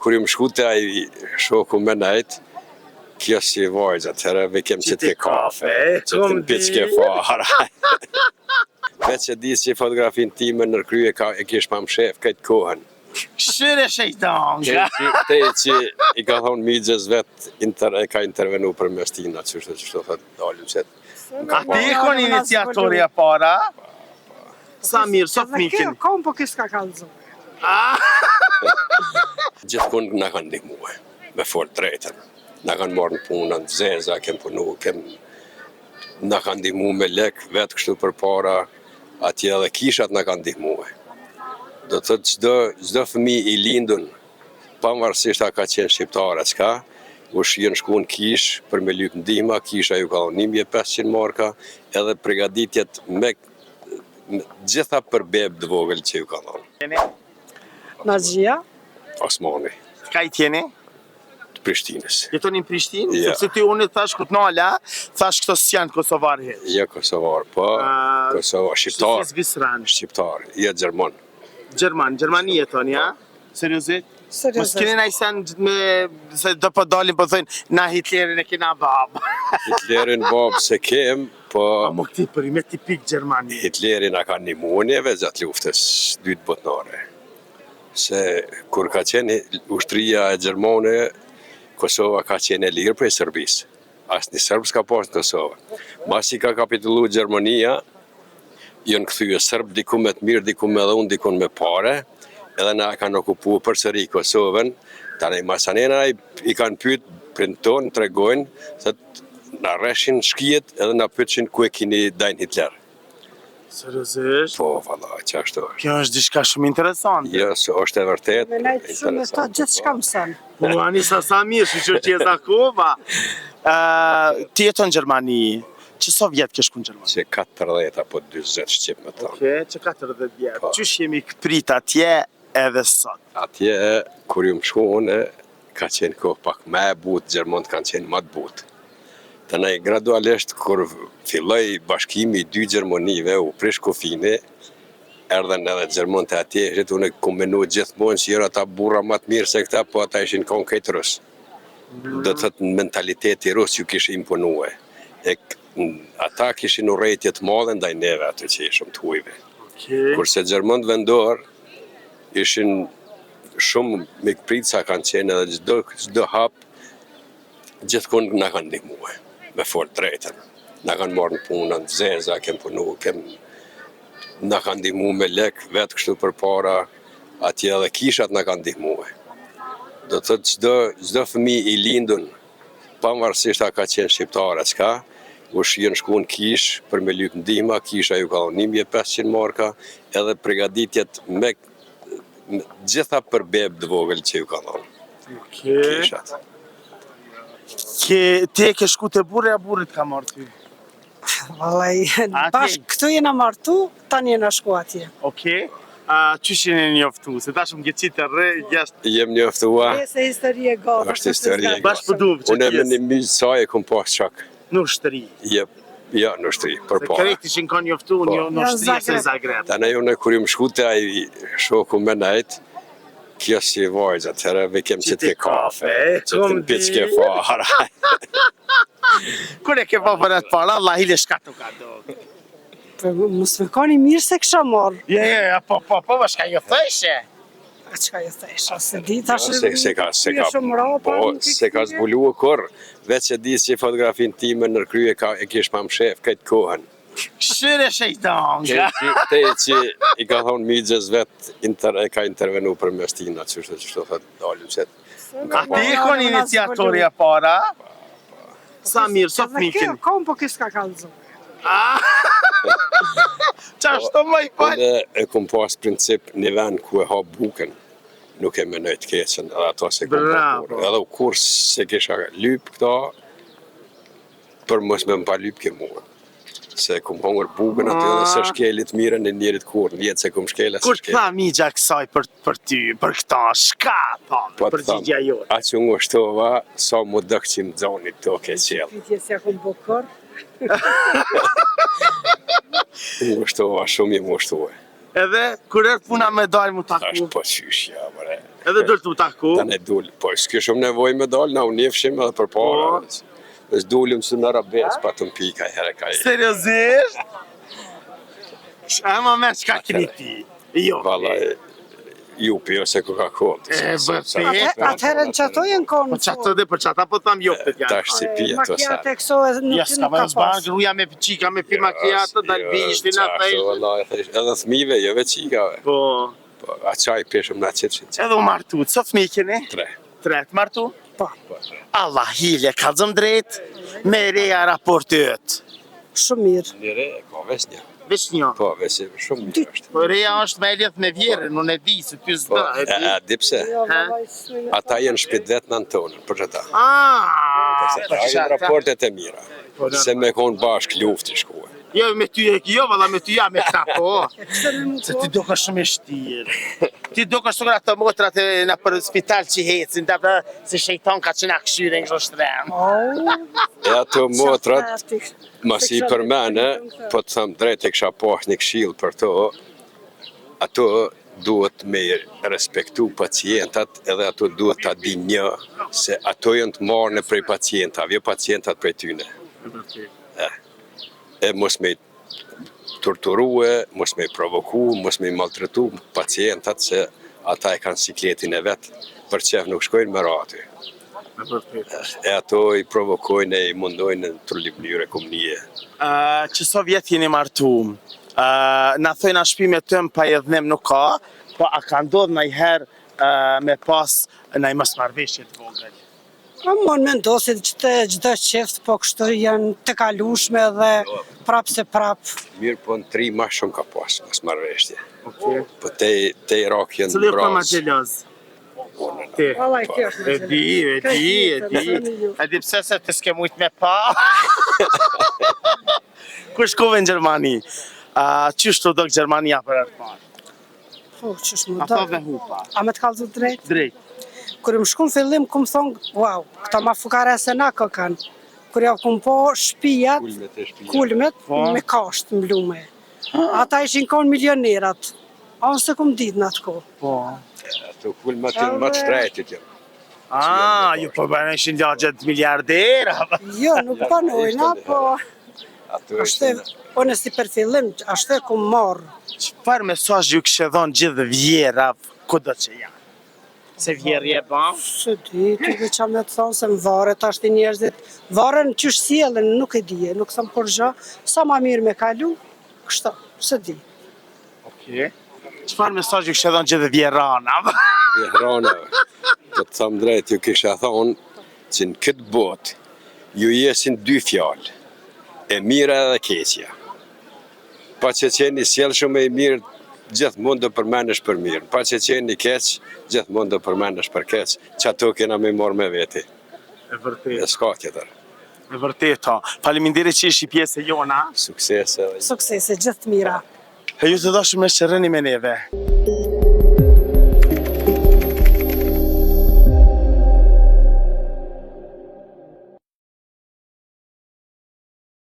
Kur jam shku te ai shoku me nejt, kjo si vajzë atëherë, ve kem që të kafe, që të mpiçke fara. Veç e di si fotografin time nërkrye e kish pa më shef këtë kohën. Shyre shejtan! Te që i ka thonë migjes vet, e ka intervenu për mes tina, qështu thot dalim se... A ti e kon iniciatori e para? Sa mirë, sot mikin. Kom po kështë ka kalëzu. Gjithkund na kanë ndihmue, me fort drejtën. Na kanë marrë në punën, zeza, kem punu, na kanë ndihmu me lek, vetë kështu për para, atje edhe kishat na kanë ndihmue. Do të thotë çdo fëmijë i lindun, pavarësisht a ka qenë shqiptare, çka, u shien shku në kish për me lyp ndihma, kisha ju ka dhënë 1500 marka, edhe përgatitjet me gjitha për bebë të vogël që ju ka dhënë. Nazhia. Osmani. Ka i tjeni? Të Prishtinës. Jetoni në Prishtinë? Ja. Sepse ti unë thash këtë nala, thash këto s'janë Kosovarë heq. Jo Kosovar, po Kosovar, shqiptar. Zvicran. Shqiptar, jo Gjerman. Gjermani jetoni, ja? Seriozit? Mos Seriozisht. keni na i sen me, se do po dalin po thojnë, na Hitlerin e kena bab. Hitlerin bab se kem, po A mo këti për me tipik Gjermani. Hitlerin a ka ndihmuar neve gjatë luftës dytë botnore. Se kur ka qenë ushtria e Gjermane, Kosova ka qenë e lirë për e Serbisë. Asnjë serb s'ka pas në Kosovë. Masi ka kapitullu Gjermania, janë kthye serb diku me të mirë, diku me dhun, diku me pare, edhe na kanë okupuar përsëri Kosovën. Tani masanena i kanë pyet prin ton, tregojnë se na rreshin shkijet edhe na pyetsin ku e keni dajn Hitler. Seriozisht? Po, valla, qashtu është. Kjo është diçka shumë interesante. Jo, se është e vërtet. Me nejtë shumë e ta gjithë shka mësën. Po, Anisa sa mirë, që që e zakova. Ti jeton në Gjermani, që so vjetë ke shku në Gjermani? Që 40 apo 20 shqip me thonë. Oke, që 40 vjetë. Po. Qysh jemi prit atje edhe sot? Atje, kur ju më shku unë, ka qenë kohë pak me e butë, Gjermont kanë qenë më të butë. Të nej, gradualisht, kur filloj bashkimi i dy Gjermonive, u prish kufine, erdhen edhe Gjermont e atje, unë e kom menu gjithmonë që jera ata burra më të mirë se këta, po ata ishin konë këtë rusë. Do të thëtë mentaliteti rusë ju kishë imponue. Ata kishin urrejtje të madhe ndaj neve atë që ishëm të hujve. Kurse Gjermont vendor ishin shumë mikpritësa kanë qenë edhe çdo hap gjithkund na kanë ndihmue me fort drejtën. Na kanë marrë në punën, zeza, kem punu, na kanë ndihmu me lek, vetë kështu për para, atje edhe kishat na kanë ndihmue. Do të thotë çdo fëmijë i lindun, pavarësisht a ka qenë shqiptare, çka, u shien shku në kish për me lyp ndihma, kisha ju ka dhënë 1500 marka, edhe përgatitjet me gjitha për bebë të vogël që ju ka dhënë. Kishat. Ti e ke shku të burri, a burrit ka marrë ty? Vallaj, bashkë këtu jena martu, tani jena shku atje. Oke. Qysh jeni njoftu? Se tash më gjeçit e rre, jashtë. Jem njoftua. Se histori e gata. Është histori e Bashkë për duve që Unë me t'jes. një miqë saj e kom pas qak. Në ushtëri. Ja, në shtri, për Se para. krejt ishin kanë njoftu në ushtëri se Zagreb. Tani unë kur jam shku te ai shoku me nejt, kjo si vajzë atëherë, ve kem që të kafe, që të mpiçke fara. Kur e ke pa për atë para, Allah hile shka të ka do. Mos me kani mirë se kësha marrë. Po, shka jo thëshe. A qka jo thesha, se di tash Se ka zbulu kur, veç e di si fotografin time nërkrye e kish pa më shef këtë kohën. Shyre shejtan! Te që i ka thonë migjes vet, e ka intervenu për mes tina, qështu thot dalim se... A ti e kon iniciatori e para? Sa mirë, sot mikin. Kom po kështë ka kalëzu. Qashto më i falë? Unë e kom pas princip një vend ku e ha bukën, nuk e menoj të keqen, edhe ato se kom Bravo. Edhe u kur se kisha lyp këta, për mos me më pa lyp ke mua. Se kom hongër bukën aty edhe se shkelit mire në njerit kur, vjetë se kom shkela se Kur shkelit. tha migja kësaj për ty, për këta, shka, përgjigja jote? A që nga shtova, sa mu dëkë që më dzonit të ke qelë. Pitje se kom bukër. Nga shtova, shumë i më shtova. Edhe, kur erë puna me dalë mu taku? Ashtë po qyshja, mëre. Edhe dul të u taku. Tani dul, po s'kishëm nevojë me dal, na u njefshim edhe përpara.Ës dulim së në rabes, pa të mpika herë ka e. Seriozisht? Ama me çka kriti? Jo. Valla, ju pjo se Coca-Cola. Atëherën që ato jenë konë. Po çato dhe, po çata po tham joptet janë. Tash si pije të sa. Makjate këso e nuk Ja, s'ka më zban gruaja me qika me pi makiato, dal bishtin atë. Valla, edhe thmive, jo veç qikave. Po. Po, a qaj peshëm na qëtë. Edhe u martu, co fëmijë keni? 3. 3 të martu? Po. Allah hile, kalzëm drejt, me reja raportet. Shumë mirë. Njëre, ka veç një. Veç një. Po, veç shumë mirë është. Po reja është me lidh me vjerën, unë e di se ty Po, s'da. e di. di pse? Ata jenë shpit vetë në tonën, për që ta. Ata jenë raportet e mira. Se me konë bashk lufti shkuë. Jo, me ty e jo, valla me ty ja me këta, po. Se ti do ka shumë e shtirë. Ti do ka shumë ato motrat e në për spital që hecin, da pra se shejton ka që na këshyre në shtrem. E ato motrat, mas i për mene, po të thëmë drejt e kësha pas një këshilë për to, ato duhet me respektu pacientat edhe ato duhet ta di një, se ato jënë të marrë në prej pacientave, jo pacientat prej tyne. E mos me torturue, mos me provoku, mos me maltretu pacientat se ata e kanë sikletin e vetë, për qef nuk shkojnë më aty. E ato i provokojnë e i mundojnë në trullim njëre kumnije. Që so vjetë jeni martu, na thojnë a shpi me tëmë pa edhnem nuk ka, po a ka ndodhë në i herë me pas në i mos marveshje të vogël? Mon me ndosit që gjithë qeftë, po kështu janë të kalushme dhe prap se prap. Mirë po në 3 ma shumë ka pas, mos marrëveshje. Po te i rak jenë Cëllë e për ma brazë. gjeloz? Ti? Vallaj, kjo është E di. E di pse se të s'ke mujt me pa. Kur shkove në Gjermani? Qysh të do Gjermania për artë parë? Po, qësh më Ato do. dhe hupa. A me të kalëzu drejt? Drejt. Kër më shku në fillim, ku më thonë, wow, këta ma fukare se na ka kanë. Kër ja ku më po shpijat, Kulmet e shpijat. kulmet, Po. me kashtë mblume. Ata ishin konë milionerat. Anë se ku më ditë në atë ko. Po. Ato kulmet e më të shtrejtit jenë. Ju po bërë ishin gjagjet miljardera. Jo, nuk banojna, po Ato ashtë është unë si për fillim, ashtë ku më marrë. Qëfar mesazh ju kështë dhonë gjithë vjera, kudo që janë? Se vjerë je ban? Së di, ty dhe qa me të thonë se më varet ashtë i njerëzit. Varen qysh sjellën, nuk e dije, nuk thëmë për gjë. Sa ma mirë me kalu, kështu, së di. Qëfar mesazh ju kështë dhonë gjithë vjerana? vjehranave. Po të thamë drejt, ju kisha thonë që në këtë botë ju jesin 2 fjalë, e mira edhe keqja. Pa që qeni sjellë shumë e mirë, gjithmonë do përmendesh për mirë. Pa që qeni keq, gjithmonë do përmendesh për keq, që ato kena me morë me veti. E vërtet. E s'ka tjetër. E vërtet, ha. Faleminderit që ishi pjesë e jona. Suksese. Suksese, gjithë mira. E ju të dashur me që rëni me neve.